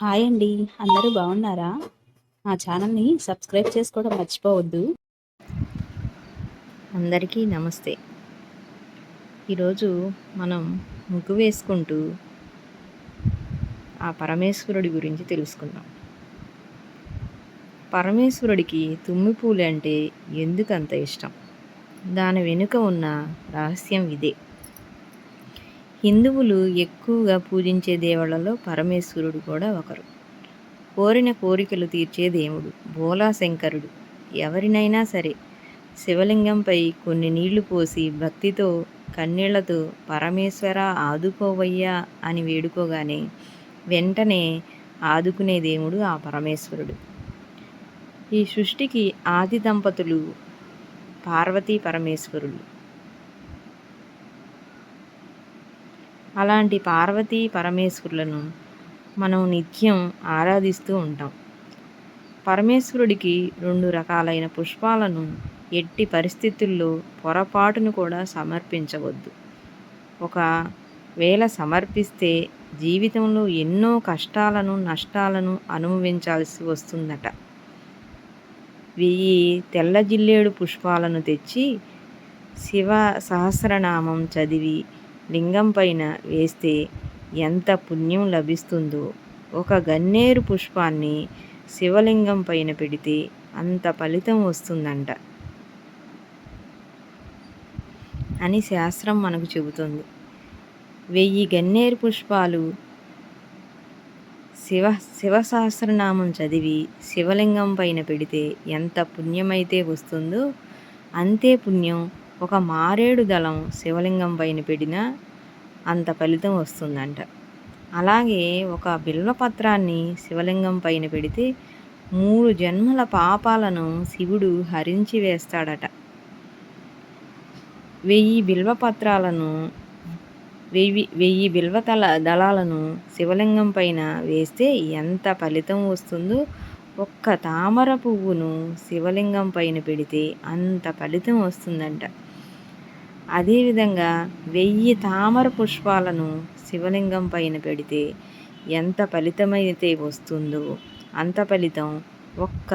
Hi అండి. అందరూ బాగున్నారా? మా ఛానల్ని సబ్స్క్రైబ్ చేసుకోవడం మర్చిపోవద్దు. అందరికీ నమస్తే. ఈరోజు మనం ముగ్గు వేసుకుంటూ ఆ పరమేశ్వరుడి గురించి తెలుసుకుందాం. పరమేశ్వరుడికి తుమ్మి పూలు అంటే ఎందుకంత ఇష్టం? దాని వెనుక ఉన్న రహస్యం ఇదే. హిందువులు ఎక్కువగా పూజించే దేవుళ్లలో పరమేశ్వరుడు కూడా ఒకరు. కోరిన కోరికలు తీర్చే దేవుడు భోలాశంకరుడు. ఎవరినైనా సరే శివలింగంపై కొన్ని నీళ్లు పోసి భక్తితో కన్నీళ్లతో పరమేశ్వర ఆదుకోవయ్యా అని వేడుకోగానే వెంటనే ఆదుకునే దేవుడు ఆ పరమేశ్వరుడు. ఈ సృష్టికి ఆది దంపతులు పార్వతీ పరమేశ్వరులు. అలాంటి పార్వతీ పరమేశ్వరులను మనం నిత్యం ఆరాధిస్తూ ఉంటాం. పరమేశ్వరుడికి 2 రకాలైన పుష్పాలను ఎట్టి పరిస్థితుల్లో పొరపాటును కూడా సమర్పించవద్దు. ఒకవేళ సమర్పిస్తే జీవితంలో ఎన్నో కష్టాలను నష్టాలను అనుభవించాల్సి వస్తుందట. 1000 తెల్ల జిల్లేడు పుష్పాలను తెచ్చి శివ సహస్రనామం చదివి లింగం పైన వేస్తే ఎంత పుణ్యం లభిస్తుందో, ఒక గన్నేరు పుష్పాన్ని శివలింగం పైన పెడితే అంత ఫలితం వస్తుందంట అని శాస్త్రం మనకు చెబుతుంది. 1000 గన్నేరు పుష్పాలు శివ సహస్రనామం చదివి శివలింగం పైన పెడితే ఎంత పుణ్యమైతే వస్తుందో అంతే పుణ్యం ఒక మారేడు దళం శివలింగం పైన పెడినా అంత ఫలితం వస్తుందంట. అలాగే ఒక బిల్వపత్రాన్ని శివలింగం పైన పెడితే 3 జన్మల పాపాలను శివుడు హరించి వేస్తాడట. 1000 బిల్వపత్రాలను 1000 దళాలను శివలింగం పైన వేస్తే ఎంత ఫలితం వస్తుందో ఒక్క తామర పువ్వును శివలింగం పైన పెడితే అంత ఫలితం వస్తుందంట. అదేవిధంగా 1000 తామర పుష్పాలను శివలింగం పైన పెడితే ఎంత ఫలితమైతే వస్తుందో అంత ఫలితం ఒక్క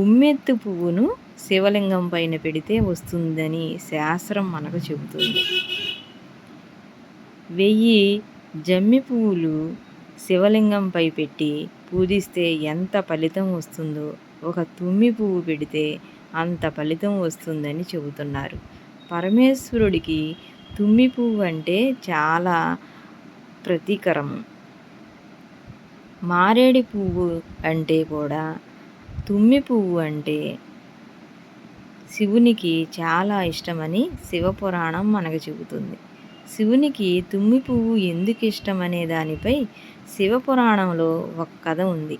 ఉమ్మెత్తు పువ్వును శివలింగం పైన పెడితే వస్తుందని శాస్త్రం మనకు చెబుతుంది. 1000 జమ్మి పువ్వులు శివలింగంపై పెట్టి పూజిస్తే ఎంత ఫలితం వస్తుందో ఒక తుమ్మి పువ్వు పెడితే అంత ఫలితం వస్తుందని చెబుతున్నారు. పరమేశ్వరుడికి తుమ్మి పువ్వు అంటే చాలా ప్రతీకరము. మారేడి పువ్వు అంటే కూడా తుమ్మి పువ్వు అంటే శివునికి చాలా ఇష్టమని శివపురాణం మనకు చెబుతుంది. శివునికి తుమ్మి పువ్వు ఎందుకు ఇష్టమనే దానిపై శివపురాణంలో ఒక కథ ఉంది.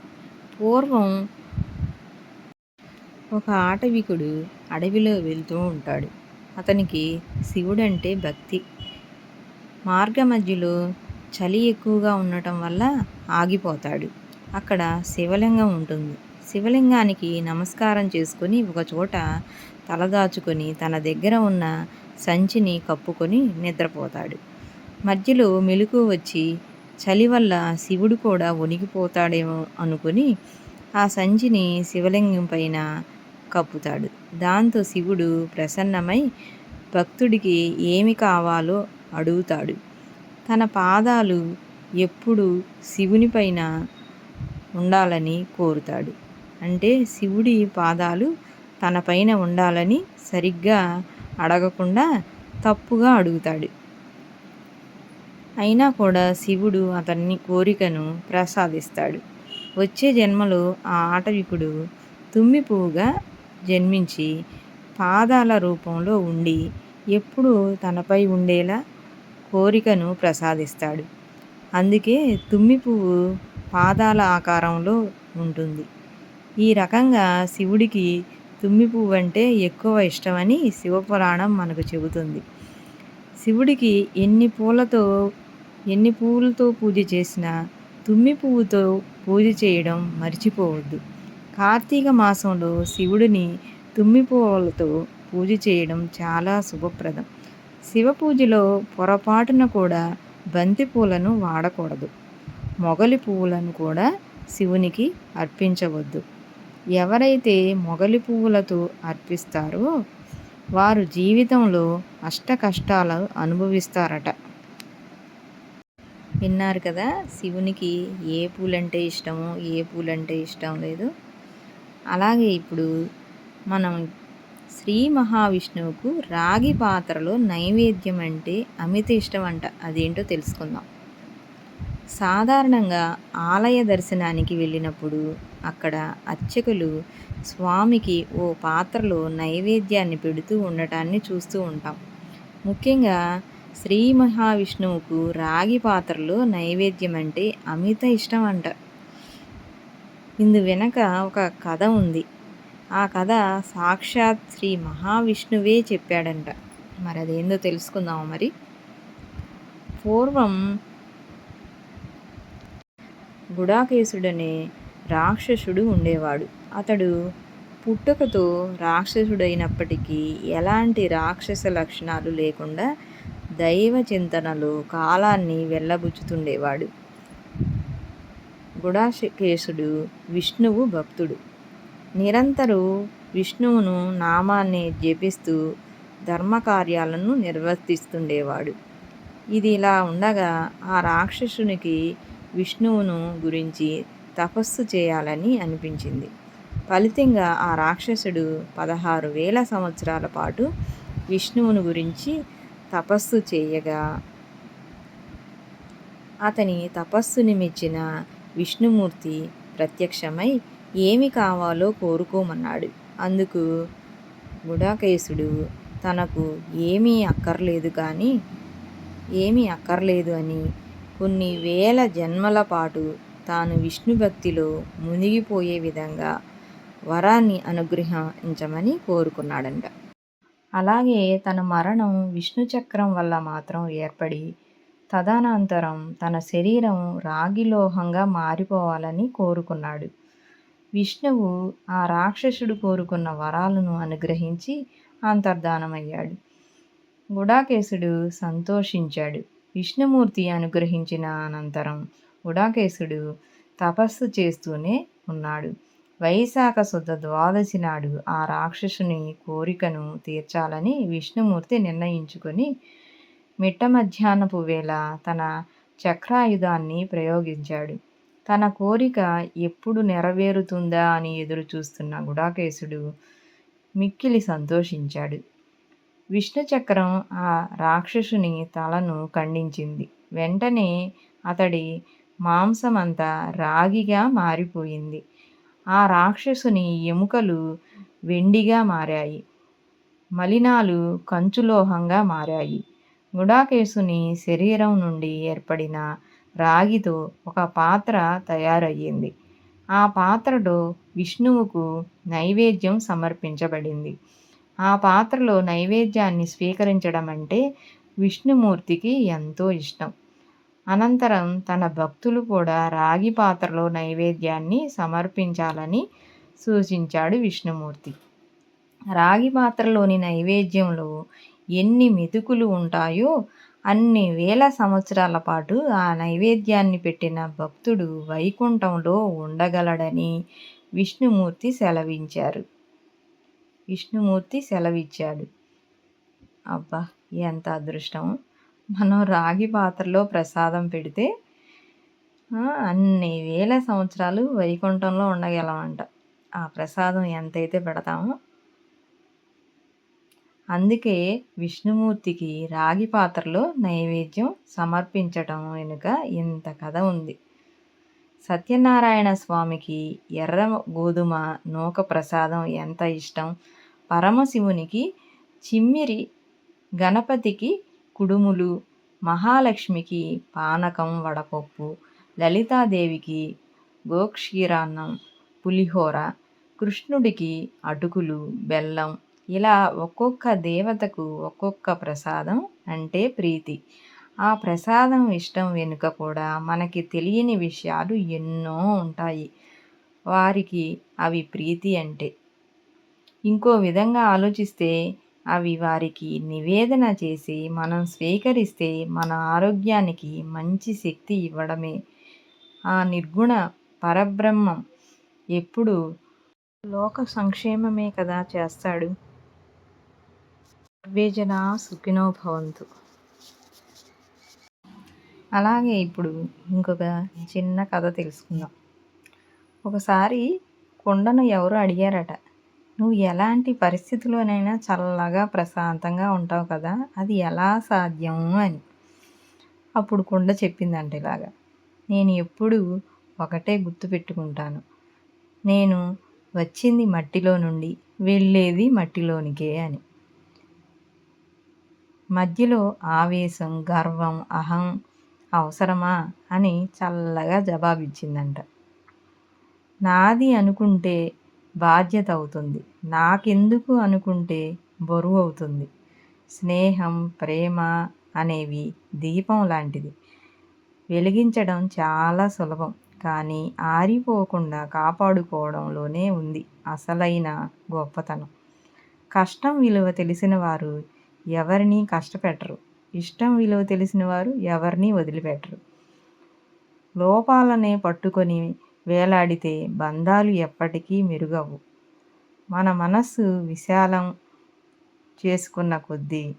పూర్వం ఒక ఆటవికుడు అడవిలో వెళ్తూ ఉంటాడు. అతనికి శివుడంటే భక్తి. మార్గ మధ్యలో చలి ఎక్కువగా ఉండటం వల్ల ఆగిపోతాడు. అక్కడ శివలింగం ఉంటుంది. శివలింగానికి నమస్కారం చేసుకొని ఒకచోట తలదాచుకొని తన దగ్గర ఉన్న సంచిని కప్పుకొని నిద్రపోతాడు. మధ్యలో మెలకువ వచ్చి చలి వల్ల శివుడు కూడా వణికిపోతాడేమో అనుకుని ఆ సంచిని శివలింగం పైన కప్పుతాడు. దాంతో శివుడు ప్రసన్నమై భక్తుడికి ఏమి కావాలో అడుగుతాడు. తన పాదాలు ఎప్పుడు శివుని పైన ఉండాలని కోరుతాడు. అంటే శివుడి పాదాలు తన పైన ఉండాలని సరిగ్గా అడగకుండా తప్పుగా అడుగుతాడు. అయినా కూడా శివుడు అతన్ని కోరికను ప్రసాదిస్తాడు. వచ్చే జన్మలో ఆ ఆటవికుడు తుమ్మి పువ్వుగా జన్మించి పాదాల రూపంలో ఉండి ఎప్పుడూ తనపై ఉండేలా కోరికను ప్రసాదిస్తాడు. అందుకే తుమ్మి పువ్వు పాదాల ఆకారంలో ఉంటుంది. ఈ రకంగా శివుడికి తుమ్మి పువ్వు అంటే ఎక్కువ ఇష్టమని శివపురాణం మనకు చెబుతుంది. శివుడికి ఎన్ని పువ్వులతో పూజ చేసినా తుమ్మి పువ్వుతో పూజ చేయడం మర్చిపోవద్దు. కార్తీక మాసంలో శివుడిని తుమ్మి పువ్వులతో పూజ చేయడం చాలా శుభప్రదం. శివ పూజలో పొరపాటున కూడా బంతి పూలను వాడకూడదు. మొగలి పువ్వులను కూడా శివునికి అర్పించవద్దు. ఎవరైతే మొగలి పువ్వులతో అర్పిస్తారో వారు జీవితంలో అష్ట కష్టాలు అనుభవిస్తారట. విన్నారు కదా, శివునికి ఏ పూలంటే ఇష్టమో ఏ పూలంటే ఇష్టం లేదు. అలాగే ఇప్పుడు మనం శ్రీ మహావిష్ణువుకు రాగి పాత్రలో నైవేద్యం అంటే అమిత ఇష్టం అంట. అదేంటో తెలుసుకుందాం. సాధారణంగా ఆలయ దర్శనానికి వెళ్ళినప్పుడు అక్కడ అర్చకులు స్వామికి ఓ పాత్రలో నైవేద్యాన్ని పెడుతూ ఉండటాన్ని చూస్తూ ఉంటాం. ముఖ్యంగా శ్రీ మహావిష్ణువుకు రాగి పాత్రలో నైవేద్యం అంటే అమిత ఇష్టం అంట. ఇందు వెనక ఒక కథ ఉంది. ఆ కథ సాక్షాత్ శ్రీ మహావిష్ణువే చెప్పాడంట. మరి అదేందో తెలుసుకుందాము. మరి పూర్వం గుడాకేశుడనే రాక్షసుడు ఉండేవాడు. అతడు పుట్టుకతో రాక్షసుడైనప్పటికీ ఎలాంటి రాక్షస లక్షణాలు లేకుండా దైవ చింతనలో కాలాన్ని వెళ్ళబుచ్చుతుండేవాడు. గుడాకేశుడు విష్ణువు భక్తుడు. నిరంతరం విష్ణువును నామాన్ని జపిస్తూ ధర్మకార్యాలను నిర్వర్తిస్తుండేవాడు. ఇది ఇలా ఉండగా ఆ రాక్షసునికి విష్ణువును గురించి తపస్సు చేయాలని అనిపించింది. ఫలితంగా ఆ రాక్షసుడు 16,000 సంవత్సరాల పాటు విష్ణువును గురించి తపస్సు చేయగా అతని తపస్సుని మెచ్చిన విష్ణుమూర్తి ప్రత్యక్షమై ఏమి కావాలో కోరుకోమన్నాడు. అందుకు గుడాకేశుడు తనకు ఏమీ అక్కర్లేదు అని కొన్ని వేల జన్మల పాటు తాను విష్ణు భక్తిలో మునిగిపోయే విధంగా వరాన్ని అనుగ్రహించమని కోరుకున్నాడంట. అలాగే తన మరణం విష్ణు చక్రం వల్ల మాత్రం ఏర్పడి తదనంతరం తన శరీరం రాగిలోహంగా మారిపోవాలని కోరుకున్నాడు. విష్ణువు ఆ రాక్షసుడు కోరుకున్న వరాలను అనుగ్రహించి అంతర్ధానమయ్యాడు. గుడాకేశుడు సంతోషించాడు. విష్ణుమూర్తి అనుగ్రహించిన అనంతరం గుడాకేశుడు తపస్సు చేస్తూనే ఉన్నాడు. వైశాఖ శుద్ధ ద్వాదశి నాడు ఆ రాక్షసుని కోరికను తీర్చాలని విష్ణుమూర్తి నిర్ణయించుకొని మిట్ట మధ్యాహ్నపు వేళ తన చక్రాయుధాన్ని ప్రయోగించాడు. తన కోరిక ఎప్పుడు నెరవేరుతుందా అని ఎదురు చూస్తున్న గుడాకేశుడు మిక్కిలి సంతోషించాడు. విష్ణు చక్రం ఆ రాక్షసుని తలను ఖండించింది. వెంటనే అతడి మాంసమంతా రాగిగా మారిపోయింది. ఆ రాక్షసుని ఎముకలు వెండిగా మారాయి. మలినాలు కంచులోహంగా మారాయి. గుడాకేశుని శరీరం నుండి ఏర్పడిన రాగితో ఒక పాత్ర తయారయ్యింది. ఆ పాత్రలో విష్ణువుకు నైవేద్యం సమర్పించబడింది. ఆ పాత్రలో నైవేద్యాన్ని స్వీకరించడం అంటే విష్ణుమూర్తికి ఎంతో ఇష్టం. అనంతరం తన భక్తులు కూడా రాగి పాత్రలో నైవేద్యాన్ని సమర్పించాలని సూచించాడు విష్ణుమూర్తి. రాగి పాత్రలోని నైవేద్యంలో ఎన్ని మెతుకులు ఉంటాయో అన్ని వేల సంవత్సరాల పాటు ఆ నైవేద్యాన్ని పెట్టిన భక్తుడు వైకుంఠంలో ఉండగలడని విష్ణుమూర్తి సెలవిచ్చాడు. అబ్బా, ఎంత అదృష్టం! మనం రాగి పాత్రలో ప్రసాదం పెడితే అన్ని వేల సంవత్సరాలు వైకుంఠంలో ఉండగలమంట. ఆ ప్రసాదం ఎంతైతే పెడతామో. అందుకే విష్ణుమూర్తికి రాగి పాత్రలో నైవేద్యం సమర్పించటం వెనుక ఇంత కథ ఉంది. సత్యనారాయణ స్వామికి ఎర్ర గోధుమ నూక ప్రసాదం ఎంత ఇష్టం. పరమశివునికి చిమ్మిరి, గణపతికి కుడుములు, మహాలక్ష్మికి పానకం వడపప్పు, లలితాదేవికి గోక్షీరాన్నం పులిహోర, కృష్ణుడికి అటుకులు బెల్లం, ఇలా ఒక్కొక్క దేవతకు ఒక్కొక్క ప్రసాదం అంటే ప్రీతి. ఆ ప్రసాదం ఇష్టం వెనుక కూడా మనకి తెలియని విషయాలు ఎన్నో ఉంటాయి. వారికి అవి ప్రీతి అంటే. ఇంకో విధంగా ఆలోచిస్తే అవి వారికి నివేదన చేసి మనం స్వీకరిస్తే మన ఆరోగ్యానికి మంచి శక్తి ఇవ్వడమే. ఆ నిర్గుణ పరబ్రహ్మం ఎప్పుడు లోక సంక్షేమమే కదా చేస్తాడు. సర్వే జనా సుఖినో భవంతు. అలాగే ఇప్పుడు ఇంకొక చిన్న కథ తెలుసుకుందాం. ఒకసారి కుండను ఎవరు అడిగారట, నువ్వు ఎలాంటి పరిస్థితిలోనైనా చల్లగా ప్రశాంతంగా ఉంటావు కదా, అది ఎలా సాధ్యం అని. అప్పుడు కుండ చెప్పిందంట ఇలాగా, నేను ఎప్పుడు ఒకటే గుర్తుపెట్టుకుంటాను, నేను వచ్చింది మట్టిలో నుండి, వెళ్ళేది మట్టిలోనికే అని. మధ్యలో ఆవేశం, గర్వం, అహం అవసరమా అని చల్లగా జవాబిచ్చిందంట. నాది అనుకుంటే బాధ్యత అవుతుంది, నాకెందుకు అనుకుంటే బరువు అవుతుంది. స్నేహం, ప్రేమ అనేవి దీపం లాంటిది. వెలిగించడం చాలా సులభం, కానీ ఆరిపోకుండా కాపాడుకోవడంలోనే ఉంది అసలైన గొప్పతనం. కష్టం విలువ తెలిసిన వారు ఎవరినీ కష్టపెట్టరు, ఇష్టం విలువ తెలిసిన వారు ఎవరినీ వదిలిపెట్టరు. లోపాలనే పట్టుకొని వేలాడితే బంధాలు ఎప్పటికీ మెరుగవు. మన మనస్సు విశాలం చేసుకున్న కొద్దీ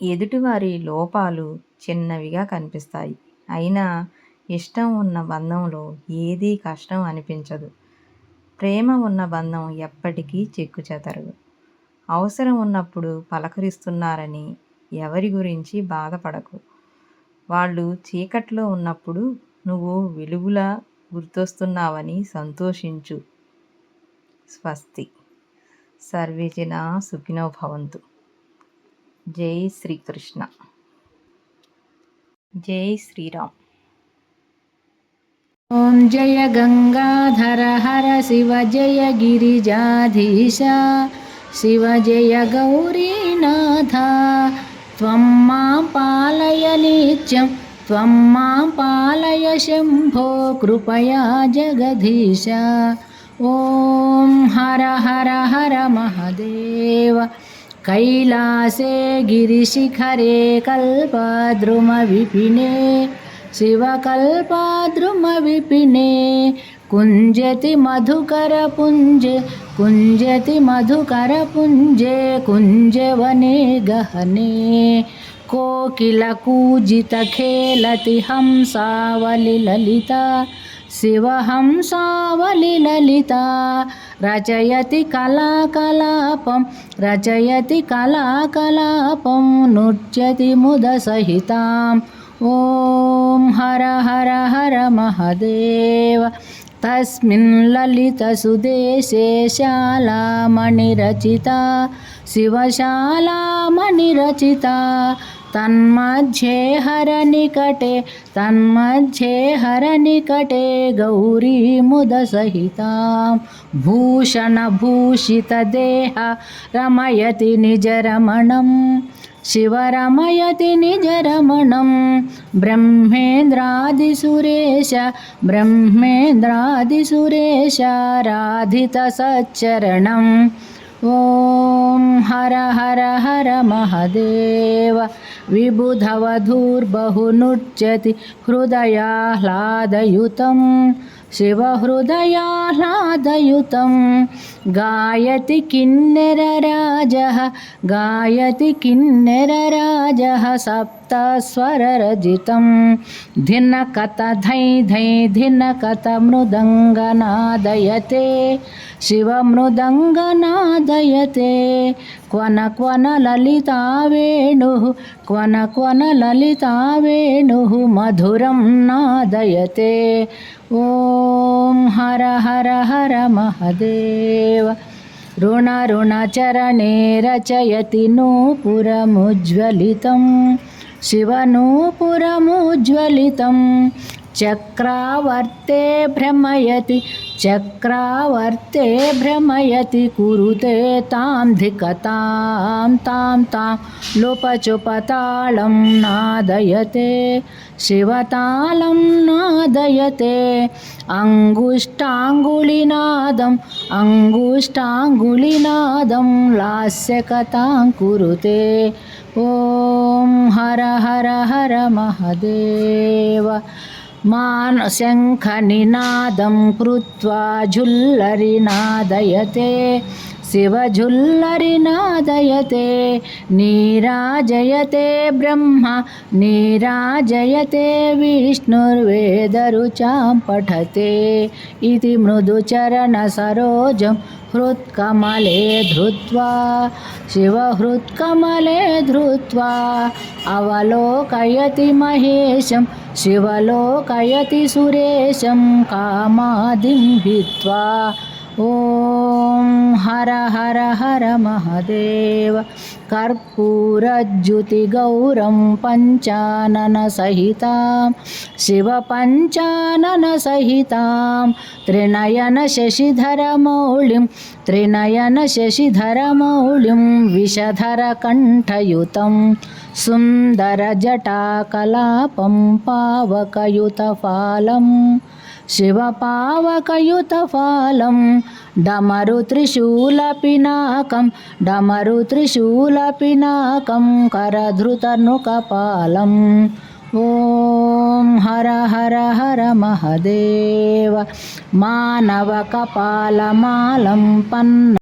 ఎదుటివారి లోపాలు చిన్నవిగా కనిపిస్తాయి. అయినా ఇష్టం ఉన్న బంధంలో ఏదీ కష్టం అనిపించదు. ప్రేమ ఉన్న బంధం ఎప్పటికీ చెక్కుచెదరదు. అవసరం ఉన్నప్పుడు పలకరిస్తున్నారని ఎవరి గురించి బాధపడకు. వాళ్ళు చీకట్లో ఉన్నప్పుడు నువ్వు వెలుగులా గుర్తొస్తున్నావని సంతోషించు. స్వస్తి. సర్వే జనా సుఖినో భవంతు. జై శ్రీకృష్ణ. జై శ్రీరామ్. ఓం జయ గంగాధర హర శివ జయ గిరిజాధీశ శివ జయ గౌరీనాథ. త్వం మాం పాలయ నిత్యం, త్వం మాం పాలయ శంభో కృపయా జగదీశ. ఓం హర హర హర మహదేవ. కైలాసే గిరిశిఖరే కల్పద్రుమ విపినే శివకల్పద్రుమ విపినే కుంజతి మధుకర పుంజే, కుంజతి మధుకర పుంజే కుంజవనే గహనే. కోకిల కూజిత ఖేలతి హంసావలి లలిత, శివహంసావలి లలిత. రచయతి కళాకలాపం, రచయతి కళాకలాపం నృత్యతి ముద సహితాం. ఓం హర హర హర మహదేవ. తస్మిన్ లలిత సుదేశే శాలామణిరచిత, శివశాలామణిరచిత. తన్మధ్యే హర నికటే, తన్మధ్యే హర నికటే గౌరీ ముద సహితాం. భూషణభూషిత దేహ రమయతి నిజరమణం, శివరమయతి నిజరమణం. బ్రహ్మేంద్రాదిసురేశ, బ్రహ్మేంద్రాదిసురేశ రాధిత సచ్చరణం. ఓం హర హర హర మహదేవ. విబుధవధూర్బహునృత్యతి హృదయాహ్లాదయుతం, శివహృదయాహ్లాదయుతం. గాయతి కిన్నెరరాజః, గాయతి కిన్నెరరాజः సప్తస్వరరజితం. ధినకత ధై ధై ధినకత మృదంగనాదయతే, శివమృదంగనాదయతే. క్వన క్వన లలితా వేణుః, క్వన క్వన లలితా వేణుః మధురం నాదయతే. ఓం హర హర హర మహదేవ. రుణ రుణ చరణే రచయతి నూపురముజ్వలితం, శివనూపురముజ్వలితం. చక్రావర్తే భ్రమయతి, చక్రావర్తే భ్రమయతి. కురుతే తాం ధికతాం తాం తాం లుపచుపతాళం నాదయతే, శివతాళం నాదయతే. అంగుష్టాంగుళినాదం, అంగుష్టాంగుళినాదం లాస్యకతాం కురుతే. ఓం హర హర హర మహదేవ. शङ्खनिनादं कृत्वा झुल्लरिनादयते शिवझुल्लरिनादयते नीराजयते ब्रह्मा नीराजयते विष्णुर्वेदरुचां पठते इति मृदुचरणसरोजं हृत्कमले धृत्वा शिवहृत्कमले धृत्वा अवलोकयति महेशं शिवलोकयति सुरेशं कामादिं हित्वा ॐ हर हर हर महादेव कर्पूरज्युतिगौरं पञ्चाननसहितां शिवपञ्चाननसहितां त्रिनयनशशिधरमौलिं विषधरकण्ठयुतं सुन्दरजटाकलापं पावकयुतफालं शिवपावकयुतफालं डमरुत्रिशूलपिनाकं करधृतनुकपालम् ॐ हर हर हर महादेव मानवकपालमालं पन्न